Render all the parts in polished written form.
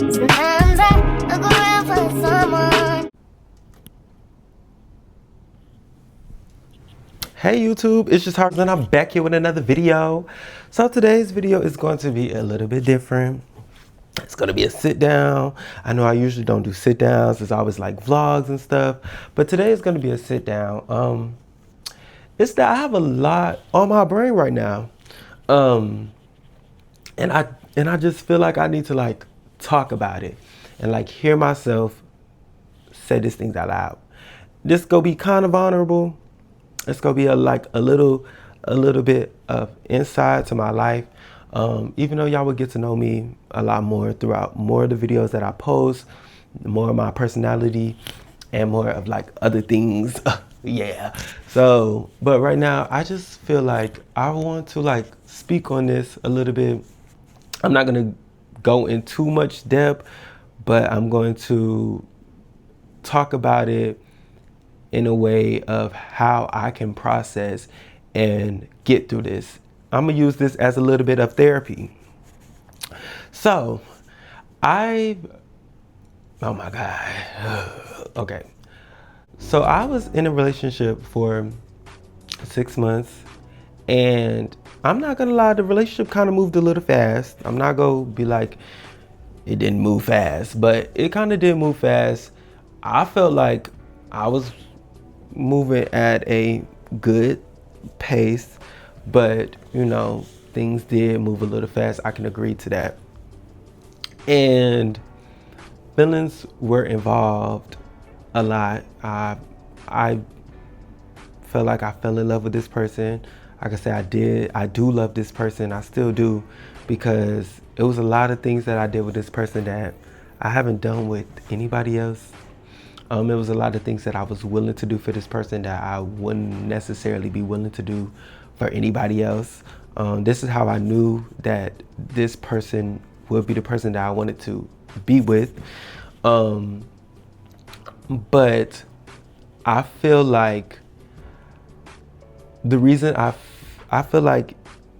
Sometimes I look around for someone. Hey YouTube, it's Jatauris and I'm back here with another video. So today's video is going to be a little bit different. It's going to be a sit down. I know I usually don't do sit downs. It's always like vlogs and stuff. But today is going to be a sit down. It's that I have a lot on my brain right now. And I just feel like I need to like talk about it and like hear myself say these things out loud. This gonna be kind of vulnerable. It's gonna be a little bit of insight to my life. Even though y'all would get to know me a lot more throughout more of the videos that I post, more of my personality, and more of like other things. Yeah. So, but right now I just feel like I want to like speak on this a little bit. I'm not gonna go in too much depth, but I'm going to talk about it in a way of how I can process and get through this. I'm gonna use this as a little bit of therapy. So, oh my God. Okay. So I was in a relationship for 6 months, and I'm not gonna lie, the relationship kind of moved a little fast. I'm not gonna be like, it didn't move fast, but it kind of did move fast. I felt like I was moving at a good pace, but you know, things did move a little fast. I can agree to that. And feelings were involved a lot. I felt like I fell in love with this person. Like I said, I do love this person. I still do, because it was a lot of things that I did with this person that I haven't done with anybody else. It was a lot of things that I was willing to do for this person that I wouldn't necessarily be willing to do for anybody else. This is how I knew that this person would be the person that I wanted to be with. But I feel like the reason I feel like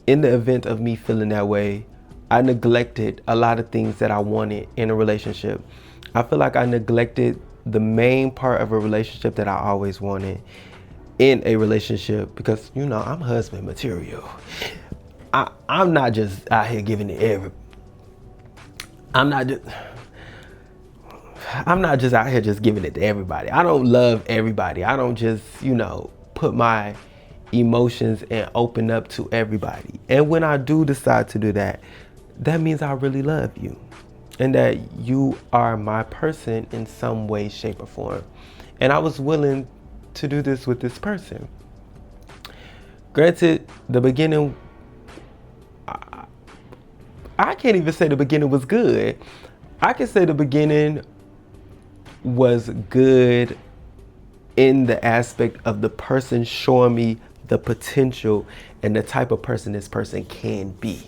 in the event of me feeling that way, I neglected a lot of things that I wanted in a relationship. I feel like I neglected the main part of a relationship that I always wanted in a relationship, because you know, I'm husband material. I'm not just out here giving it I'm not just out here just giving it to everybody. I don't love everybody. I don't just, you know, put my emotions and open up to everybody. And when I do decide to do that, that means I really love you and that you are my person in some way, shape, or form. And I was willing to do this with this person. Granted, the beginning, I can't even say the beginning was good. I can say the beginning was good in the aspect of the person showing me the potential and the type of person this person can be.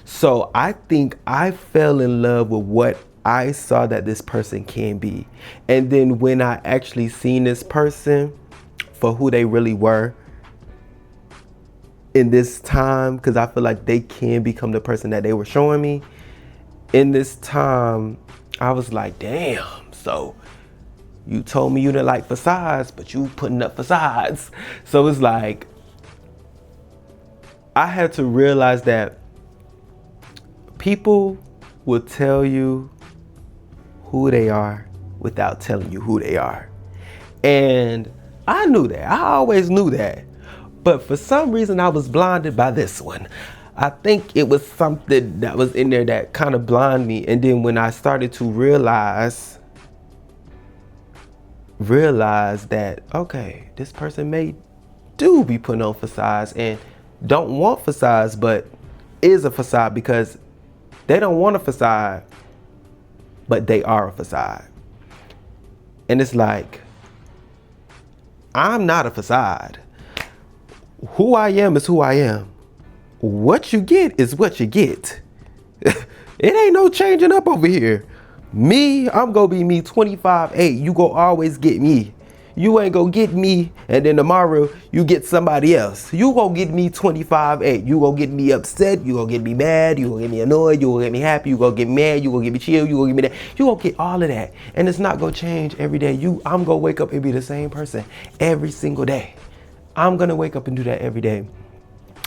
So I think I fell in love with what I saw that this person can be. And then when I actually seen this person for who they really were in this time, because I feel like they can become the person that they were showing me in this time, I was like, damn. So you told me you didn't like facades, but you putting up facades. So it's like, I had to realize that people will tell you who they are without telling you who they are. And I knew that. I always knew that. But for some reason, I was blinded by this one. I think it was something that was in there that kind of blinded me. And then when I started to realize that, okay, this person may do be putting on facades and don't want facades, but is a facade because they don't want a facade, but they are a facade. And it's like, I'm not a facade. Who I am is who I am. What you get is what you get. It ain't no changing up over here. Me, I'm gonna be me 25-8. You gonna always get me. You ain't gonna get me, and then tomorrow you get somebody else. You gonna get me 25-8. You gonna get me upset. You gonna get me mad. You gonna get me annoyed. You gonna get me happy. You gonna get me mad. You gonna get me chill. You gonna get me that. You gonna get all of that, and it's not gonna change every day. I'm gonna wake up and be the same person every single day. I'm gonna wake up and do that every day.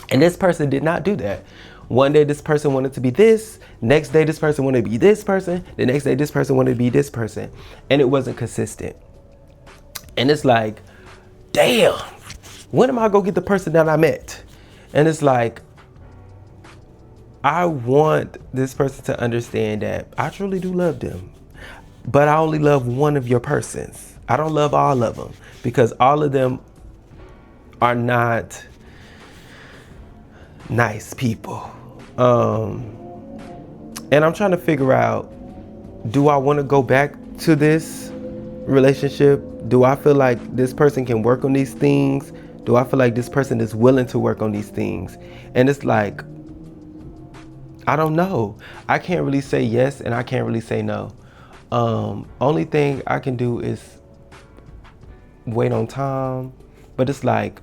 And this person did not do that. One day this person wanted to be this, next day this person wanted to be this person, the next day this person wanted to be this person, and it wasn't consistent. And it's like, damn, when am I gonna get the person that I met? And it's like, I want this person to understand that I truly do love them, but I only love one of your persons. I don't love all of them, because all of them are not nice people. And I'm trying to figure out, do I want to go back to this relationship? Do I feel like this person can work on these things? Do I feel like this person is willing to work on these things? And it's like, I don't know. I can't really say yes, and I can't really say no. Only thing I can do is wait on time. But it's like,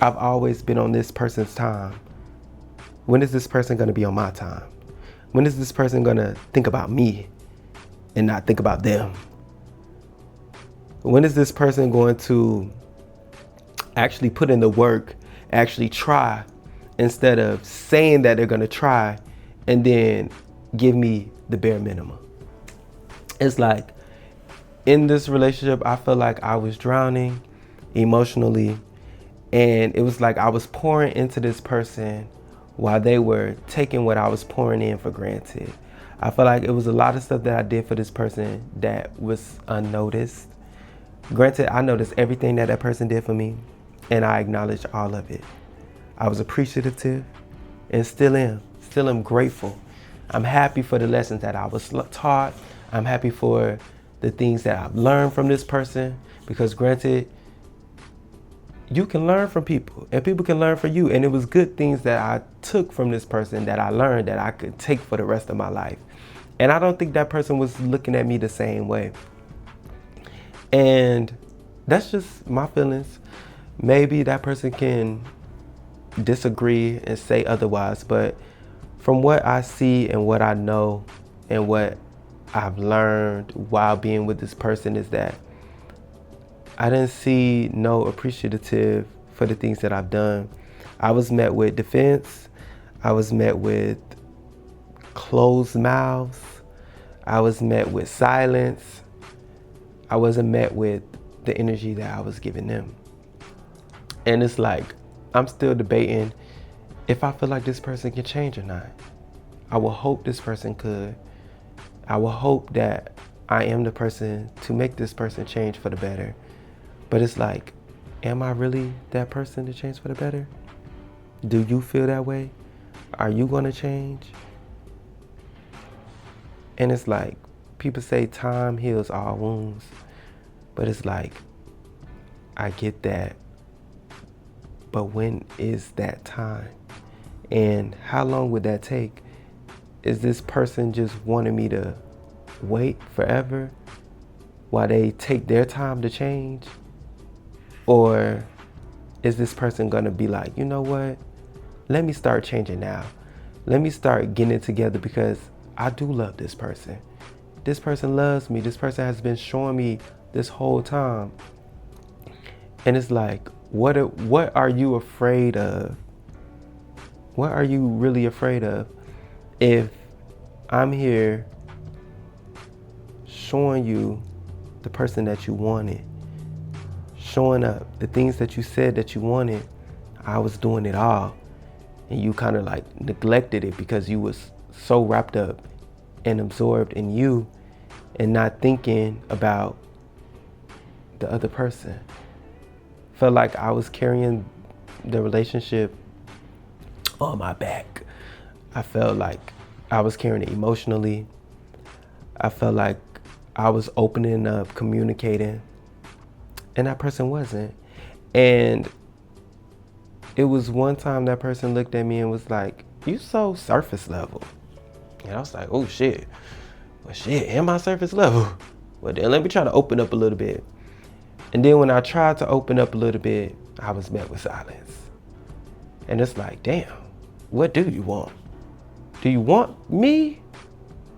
I've always been on this person's time. When is this person gonna be on my time? When is this person gonna think about me and not think about them? When is this person going to actually put in the work, actually try, instead of saying that they're gonna try and then give me the bare minimum? It's like, in this relationship, I feel like I was drowning emotionally, and it was like I was pouring into this person while they were taking what I was pouring in for granted. I feel like it was a lot of stuff that I did for this person that was unnoticed. Granted, I noticed everything that person did for me, and I acknowledged all of it. I was appreciative and still am grateful. I'm happy for the lessons that I was taught. I'm happy for the things that I've learned from this person, because granted, you can learn from people and people can learn from you. And it was good things that I took from this person that I learned that I could take for the rest of my life. And I don't think that person was looking at me the same way. And that's just my feelings. Maybe that person can disagree and say otherwise, but from what I see and what I know and what I've learned while being with this person is that I didn't see no appreciative for the things that I've done. I was met with defense. I was met with closed mouths. I was met with silence. I wasn't met with the energy that I was giving them. And it's like, I'm still debating if I feel like this person can change or not. I will hope this person could. I will hope that I am the person to make this person change for the better. But it's like, am I really that person to change for the better? Do you feel that way? Are you gonna change? And it's like, people say time heals all wounds. But it's like, I get that. But when is that time? And how long would that take? Is this person just wanting me to wait forever while they take their time to change? Or is this person gonna be like, you know what? Let me start changing now. Let me start getting it together, because I do love this person. This person loves me. This person has been showing me this whole time. And it's like, what are you afraid of? What are you really afraid of? If I'm here showing you the person that you wanted, showing up, the things that you said that you wanted, I was doing it all. And you kind of like neglected it because you was so wrapped up and absorbed in you and not thinking about the other person. Felt like I was carrying the relationship on my back. I felt like I was carrying it emotionally. I felt like I was opening up, communicating, and that person wasn't. And it was one time that person looked at me and was like, you so surface level. And I was like, oh shit. Well shit, am I surface level? Well then let me try to open up a little bit. And then when I tried to open up a little bit, I was met with silence. And it's like, damn, what do you want? Do you want me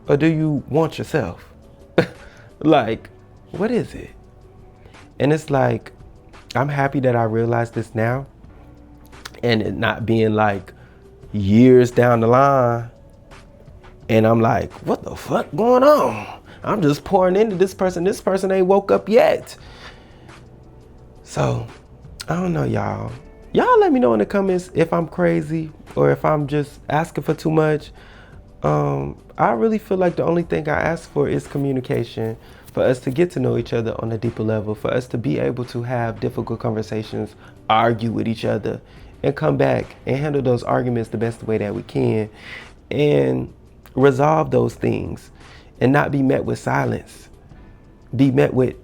or do you want yourself? Like, what is it? And it's like, I'm happy that I realized this now, and it not being like years down the line and I'm like, what the fuck going on? I'm just pouring into this person. This person ain't woke up yet. So, I don't know, y'all. Y'all let me know in the comments if I'm crazy or if I'm just asking for too much. I really feel like the only thing I ask for is communication, for us to get to know each other on a deeper level, for us to be able to have difficult conversations, argue with each other, and come back and handle those arguments the best way that we can, and resolve those things, and not be met with silence. Be met with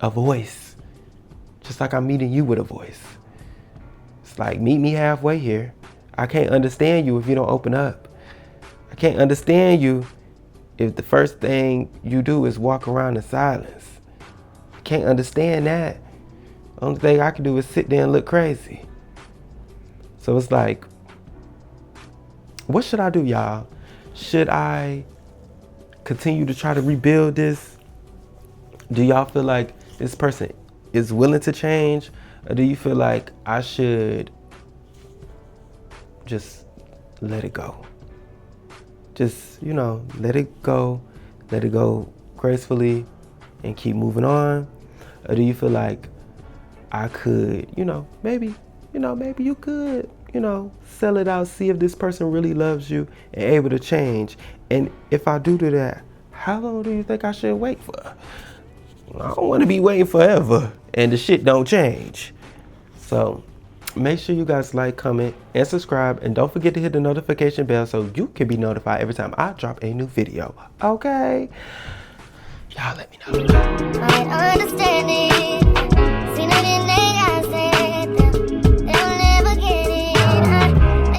a voice, just like I'm meeting you with a voice. It's like, meet me halfway here. I can't understand you if you don't open up. I can't understand you if the first thing you do is walk around in silence. I can't understand that. Only thing I can do is sit there and look crazy. So it's like, what should I do, y'all? Should I continue to try to rebuild this? Do y'all feel like this person is willing to change? Or do you feel like I should just let it go? Just, let it go gracefully and keep moving on? Or do you feel like I could, maybe you could, sell it out, see if this person really loves you and able to change. And if I do that, how long do you think I should wait for? I don't want to be waiting forever and the shit don't change. So make sure you guys like, comment, and subscribe. And don't forget to hit the notification bell so you can be notified every time I drop a new video. Okay? Y'all let me know. I understand it.